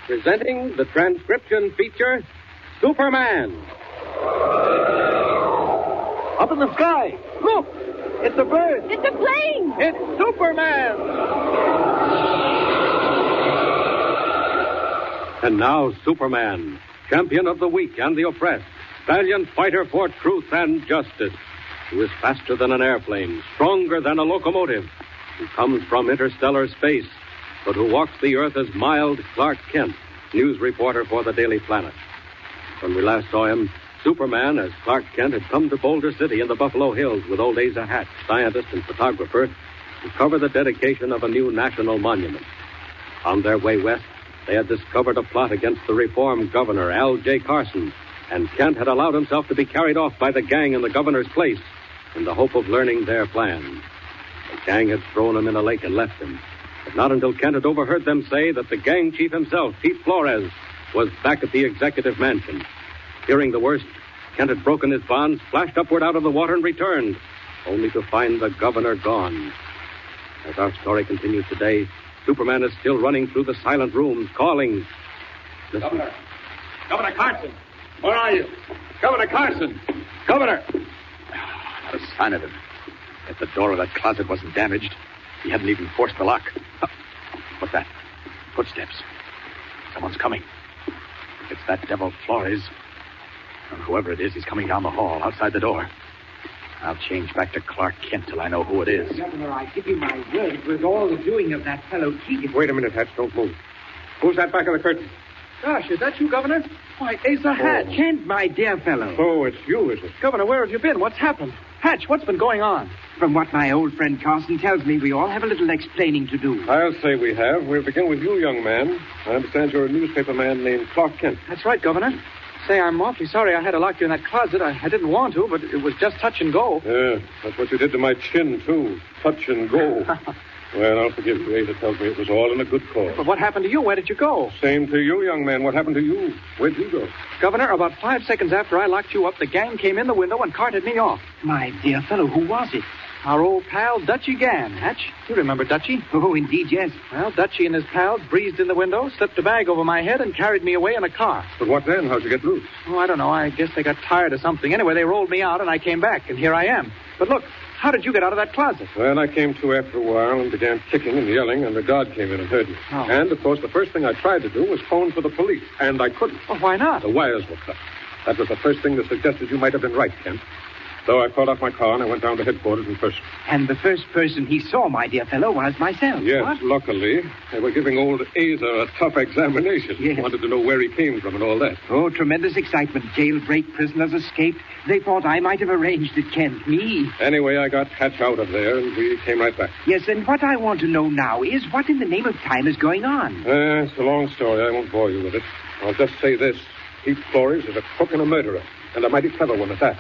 presenting the transcription feature, Superman. Up in the sky, look! It's a bird! It's a plane! It's Superman! And now, Superman, champion of the weak and the oppressed, valiant fighter for truth and justice, who is faster than an airplane, stronger than a locomotive, who comes from interstellar space, but who walks the earth as mild Clark Kent, news reporter for the Daily Planet. When we last saw him, Superman, as Clark Kent, had come to Boulder City in the Buffalo Hills with old Asa Hatch, scientist and photographer, to cover the dedication of a new national monument. On their way west, they had discovered a plot against the reformed governor, Al J. Carson, and Kent had allowed himself to be carried off by the gang in the governor's place in the hope of learning their plan. The gang had thrown him in a lake and left him, but not until Kent had overheard them say that the gang chief himself, Pete Flores, was back at the executive mansion. Fearing the worst, Kent had broken his bonds, splashed upward out of the water, and returned, only to find the governor gone. As our story continues today, Superman is still running through the silent rooms, calling. Listen. Governor Carson! Where are you? Governor Carson! Governor! Not a sign of him. If the door of that closet wasn't damaged, he hadn't even forced the lock. What's that? Footsteps. Someone's coming. If it's that devil Flores, or whoever it is, he's coming down the hall, outside the door. I'll change back to Clark Kent till I know who it is. Governor, I give you my word, it was all the doing of that fellow Keegan. Wait a minute, Hatch. Don't move. Who's that back of the curtain? Gosh, is that you, Governor? Why, Asa Hatch. Kent, my dear fellow. Oh, it's you, is it? Governor, where have you been? What's happened? Hatch, what's been going on? From what my old friend Carson tells me, we all have a little explaining to do. I'll say we have. We'll begin with you, young man. I understand you're a newspaper man named Clark Kent. That's right, Governor. Say, I'm awfully sorry I had to lock you in that closet. I didn't want to, but it was just touch and go. Yeah, that's what you did to my chin, too. Touch and go. Well, I'll forgive you. Asa tells me it was all in a good cause. But what happened to you? Where did you go? Same to you, young man. What happened to you? Where'd you go? Governor, about 5 seconds after I locked you up, the gang came in the window and carted me off. My dear fellow, who was it? Our old pal, Dutchy Gann, Hatch. You remember Dutchy? Oh, indeed, yes. Well, Dutchy and his pals breezed in the window, slipped a bag over my head, and carried me away in a car. But what then? How'd you get loose? Oh, I don't know. I guess they got tired of something. Anyway, they rolled me out, and I came back, and here I am. But look, how did you get out of that closet? Well, I came to after a while and began kicking and yelling, and the guard came in and heard me. Oh. And, of course, the first thing I tried to do was phone for the police, and I couldn't. Oh, why not? The wires were cut. That was the first thing that suggested you might have been right, Kent. So I called off my car and I went down to headquarters in person. And the first person he saw, my dear fellow, was myself. Yes, What? luckily. They were giving old Asa a tough examination. Yes. Wanted to know where he came from and all that. Oh, tremendous excitement. Jailbreak, prisoners escaped. They thought I might have arranged it, Kent. Me. Anyway, I got Hatch out of there and we came right back. Yes, and what I want to know now is what in the name of time is going on? It's a long story. I won't bore you with it. I'll just say this. Pete Flores is a crook and a murderer, and a mighty clever one at that.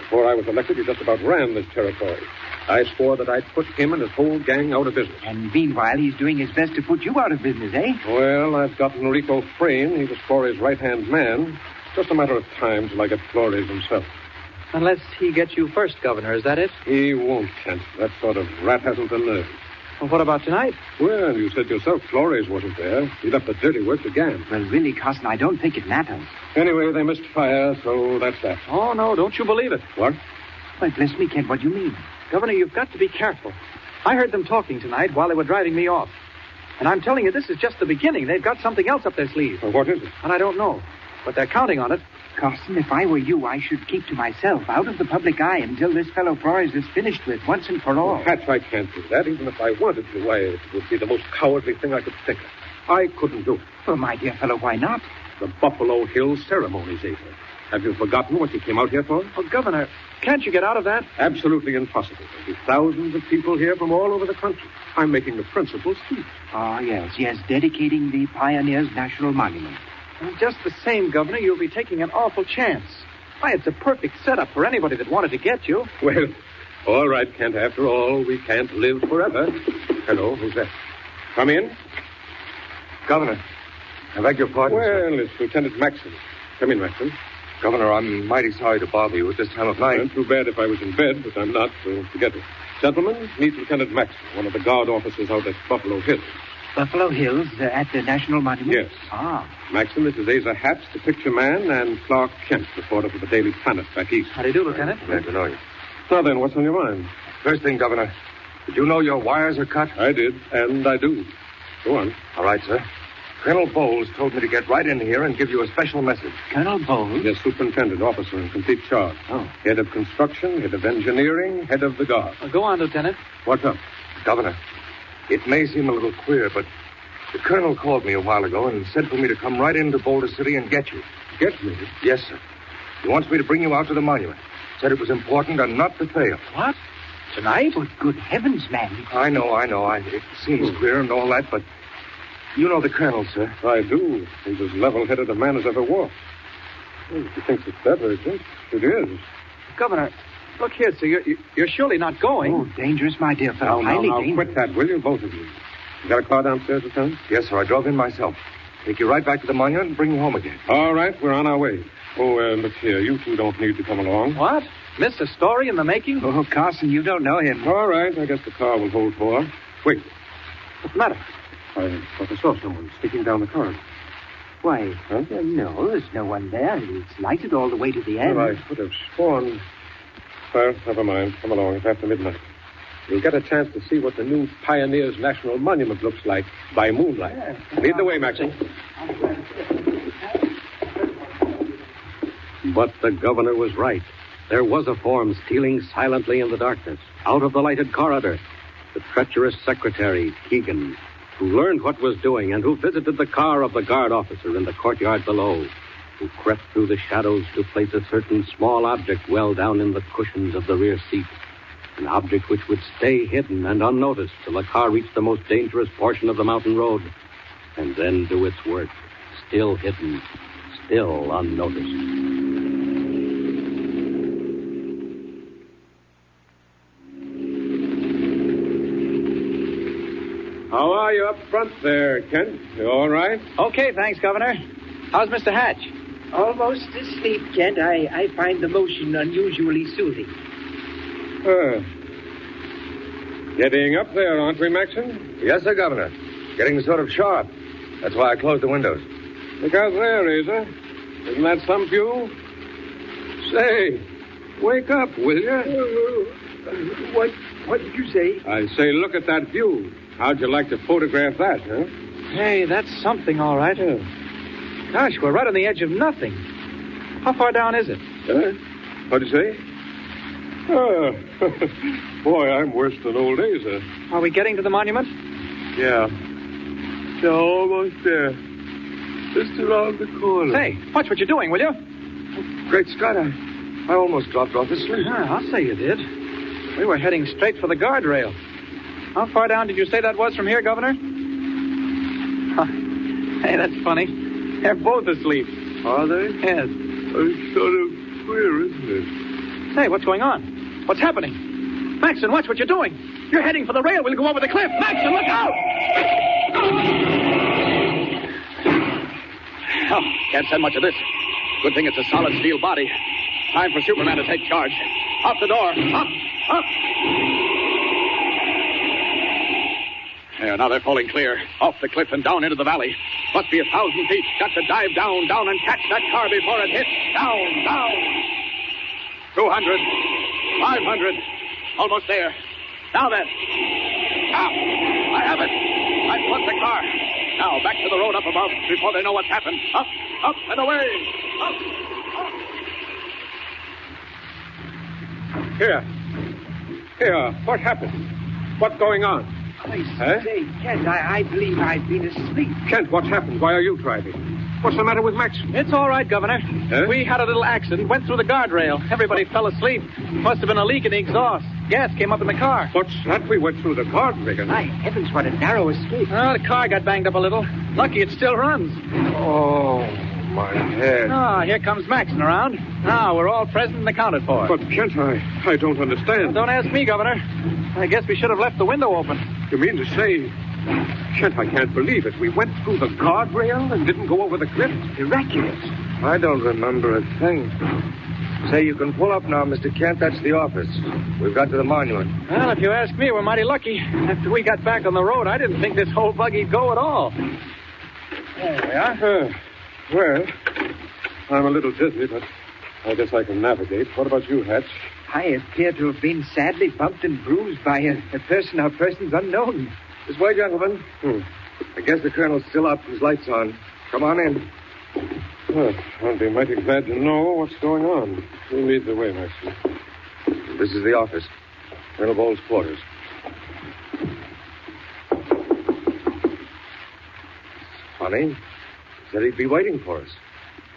Before I was elected, he just about ran this territory. I swore that I'd put him and his whole gang out of business. And meanwhile, he's doing his best to put you out of business, eh? Well, I've got Enrico Frayne. He was Flores' right-hand man. Just a matter of time till I get Flores himself. Unless he gets you first, Governor, is that it? He won't, Kent. That sort of rat hasn't the nerve. Well, what about tonight? Well, you said yourself Flores wasn't there. He left the dirty work to Gann. Well, really, Carson, I don't think it matters. Anyway, they missed fire, so that's that. Oh, no, don't you believe it. What? Why, bless me, Kent, what do you mean? Governor, you've got to be careful. I heard them talking tonight while they were driving me off. And I'm telling you, this is just the beginning. They've got something else up their sleeve. Well, what is it? And I don't know. But they're counting on it. Carson, if I were you, I should keep to myself, out of the public eye, until this fellow Flores is finished with, once and for all. Well, Hatch, I can't do that. Even if I wanted to, why, it would be the most cowardly thing I could think of. I couldn't do it. Well, my dear fellow, why not? The Buffalo Hills ceremonies, Asa. Have you forgotten what you came out here for? Oh, Governor, can't you get out of that? Absolutely impossible. There'll be thousands of people here from all over the country. I'm making the principal speech. Oh, yes, dedicating the Pioneers National Monument. Well, just the same, Governor, you'll be taking an awful chance. Why, it's a perfect setup for anybody that wanted to get you. Well, all right, Kent. After all, we can't live forever. Hello, who's that? Come in. Governor, I beg your pardon, sir. Well, it's Lieutenant Maxson. Come in, Maxson. Governor, I'm mighty sorry to bother you at this time of night. Well, too bad if I was in bed, but I'm not, so forget it. Gentlemen, meet Lieutenant Maxson, one of the guard officers out at Buffalo Hills. Buffalo Hills, at the National Monument? Yes. Ah. Maxim, this is Asa Hatch, the picture man, and Clark Kent, reporter for the Daily Planet back east. How do you do, Lieutenant? Glad to know you. Now then, what's on your mind? First thing, Governor, did you know your wires are cut? I did, and I do. Go on. All right, sir. Colonel Bowles told me to get right in here and give you a special message. Colonel Bowles? Yes, superintendent, officer in complete charge. Oh. Head of construction, head of engineering, head of the guard. Go on, Lieutenant. What's up? Governor, it may seem a little queer, but the colonel called me a while ago and said for me to come right into Boulder City and get you. Get me? Yes, sir. He wants me to bring you out to the monument. Said it was important and not to fail. What? Tonight? Oh, good heavens, man. I know. It seems queer and all that, but you know the colonel, sir. I do. He's as level-headed a man as ever walked. Well, if he thinks it's that urgent, it is. Governor, look here, sir. You're surely not going. Oh, dangerous, my dear fellow. Highly Now, dangerous. quit that, will you, both of you? You got a car downstairs, Lieutenant? Yes, sir. I drove in myself. Take you right back to the monument and bring you home again. All right, we're on our way. Oh, look here. You two don't need to come along. What? Mr. Story in the making? Oh, Carson, you don't know him. All right, I guess the car will hold four. Wait. What's the matter? I thought I saw someone sticking down the corridor. Why, Huh? no, there's no one there. It's lighted all the way to the end. Well, I could have sworn. Well, never mind. Come along. It's after midnight. You'll get a chance to see what the new Pioneers National Monument looks like by moonlight. Lead the way, Maxim. But the governor was right. There was a form stealing silently in the darkness, out of the lighted corridor. The treacherous secretary, Keegan, who learned what was doing and who visited the car of the guard officer in the courtyard below, who crept through the shadows to place a certain small object well down in the cushions of the rear seat. An object which would stay hidden and unnoticed till the car reached the most dangerous portion of the mountain road, and then do its work, still hidden, still unnoticed. How are you up front there, Kent? You all right? Okay, thanks, Governor. How's Mr. Hatch? Almost asleep, Kent. I find the motion unusually soothing. Getting up there, aren't we, Maxim? Yes, sir, Governor. Getting sort of sharp. That's why I closed the windows. Look out there, Asa. Isn't that some view? Say, wake up, will you? What did you say? I say, look at that view. How'd you like to photograph that, huh? Hey, that's something, all right. Gosh, we're right on the edge of nothing. How far down is it? What'd you say? Oh, boy, I'm worse than old Asa. Are we getting to the monument? Yeah. Yeah, almost there. Just around the corner. Say, watch what you're doing, will you? Great Scott, I almost dropped off asleep. I'll say you did. We were heading straight for the guardrail. How far down did you say that was from here, Governor? Hey, that's funny. They're both asleep. Are they? Yes. It's sort of queer, isn't it? Say, what's going on? What's happening? Maxon, watch what you're doing. You're heading for the rail. We'll go over the cliff. Maxon, look out! Oh, can't send much of this. Good thing it's a solid steel body. Time for Superman to take charge. Out the door. Up. There, now they're falling clear. Off the cliff and down into the valley. Must be 1,000 feet. Got to dive down, and catch that car before it hits. Down. 200. 500. Almost there. Now then. I have it. I've plugged the car. Now back to the road up above before they know what's happened. Up and away. Up. Here. What happened? What's going on? I say, Kent, I believe I've been asleep. Kent, what's happened? Why are you driving? What's the matter with Max? It's all right, Governor. Huh? We had a little accident, went through the guardrail. Everybody fell asleep. Must have been a leak in the exhaust. Gas came up in the car. What's that? We went through the guardrail. My heavens, what a narrow escape. Oh, the car got banged up a little. Lucky it still runs. Oh, my head. Here comes Maxon around. Now, we're all present and accounted for. But, Kent, I don't understand. Don't ask me, Governor. I guess we should have left the window open. You mean to say... Kent, I can't believe it. We went through the guardrail and didn't go over the cliff? Miraculous. I don't remember a thing. Say, you can pull up now, Mr. Kent. That's the office. We've got to the monument. Well, if you ask me, we're mighty lucky. After we got back on the road, I didn't think this whole buggy'd go at all. There we are. Well, I'm a little dizzy, but I guess I can navigate. What about you, Hatch? I appear to have been sadly bumped and bruised by a person or persons unknown. This way, gentlemen. I guess the colonel's still up. His light's on. Come on in. Well, I'll be mighty glad to know what's going on. You lead the way, Maxie. This is the office. Colonel Bowles' quarters. Funny. He said he'd be waiting for us.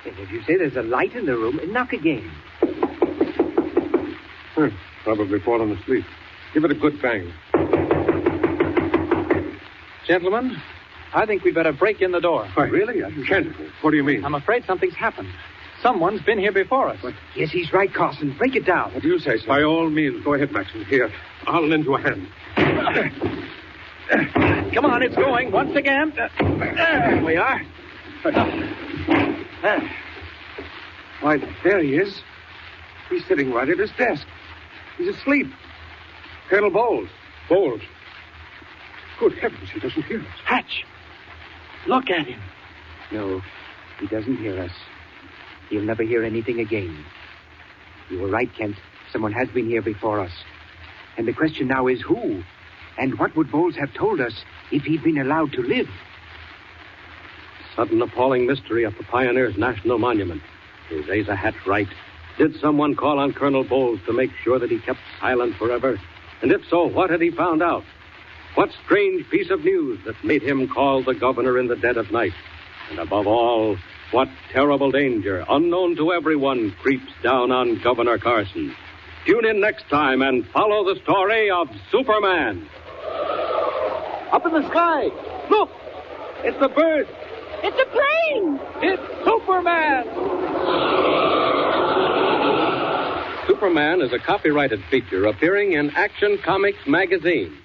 And if you say there's a light in the room, knock again. Probably fallen asleep. Give it a good bang. Gentlemen, I think we'd better break in the door. Why, really? I can't. What do you mean? I'm afraid something's happened. Someone's been here before us. Yes, he's right, Carson. Break it down. What do you say, sir? By all means, go ahead, Maxon. Here, I'll lend you a hand. Come on, it's going. Once again. There we are. Why, there he is. He's sitting right at his desk. He's asleep. Colonel Bowles. Bowles. Good heavens, he doesn't hear us. Hatch, look at him. No, he doesn't hear us. He'll never hear anything again. You were right, Kent. Someone has been here before us. And the question now is who? And what would Bowles have told us if he'd been allowed to live? Sudden appalling mystery at the Pioneers' National Monument. Is Asa Hatch right? Did someone call on Colonel Bowles to make sure that he kept silent forever? And if so, what had he found out? What strange piece of news that made him call the governor in the dead of night? And above all, what terrible danger, unknown to everyone, creeps down on Governor Carson? Tune in next time and follow the story of Superman. Up in the sky. Look! It's a bird. It's a plane! It's Superman! Superman is a copyrighted feature appearing in Action Comics magazine.